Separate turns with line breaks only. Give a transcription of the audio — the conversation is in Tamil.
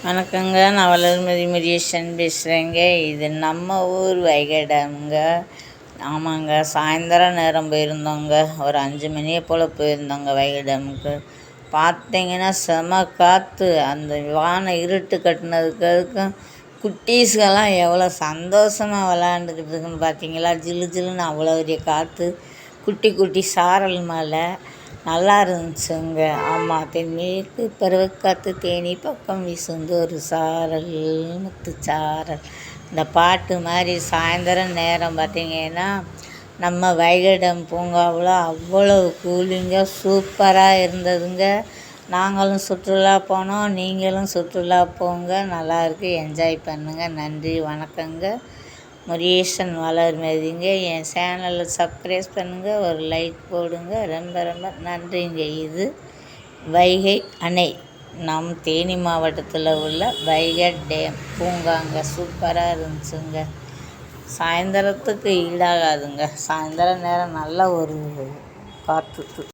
வணக்கங்க. நான் வளர்மதி முருகேசன் பேசுகிறேங்க. இது நம்ம ஊர் வைகை டேமுங்க. ஆமாங்க, சாயந்தரம் நேரம் போயிருந்தோங்க. ஒரு 5 மணியை போல் போயிருந்தோங்க வைகை டேமுக்கு. பார்த்தீங்கன்னா செம காற்று. அந்த வானம் இருட்டு கட்டினதுக்கும் குட்டீஸ்கெல்லாம் எவ்வளோ சந்தோஷமாக விளாண்டுக்கிட்டு இருக்குன்னு பார்த்தீங்களா. ஜில்லு ஜில்லுன்னு அவ்வளோ பெரிய காற்று, குட்டி குட்டி சாரல் மழை, நல்லா இருந்துச்சுங்க. ஆமாம், தென்மேற்கு பருவக்காற்று தேனி பக்கம் வீசுந்து ஒரு சாரல் முத்துச்சாரல். இந்த பாட்டு மாதிரி சாயந்தரம் நேரம் பார்த்திங்கன்னா நம்ம வைகை டேம் பூங்காவில் அவ்வளோ கூலிங்காக சூப்பராக இருந்ததுங்க. நாங்களும் சுற்றுலா போனோம், நீங்களும் சுற்றுலா போங்க, நல்லாயிருக்கு, என்ஜாய் பண்ணுங்கள். நன்றி, வணக்கங்க. முருகேசன் வளர்மதிங்க. என் சேனலை சப்ஸ்கிரைப் பண்ணுங்கள், ஒரு லைக் போடுங்க. ரொம்ப ரொம்ப நன்றிங்க. இது வைகை அணை, நம் தேனி மாவட்டத்தில் உள்ள வைகை டேம் பூங்காங்க. சூப்பராக இருந்துச்சுங்க. சாயந்தரத்துக்கு ஈடாகாதுங்க. சாயந்தரம் நேரம் நல்ல ஒரு காற்று.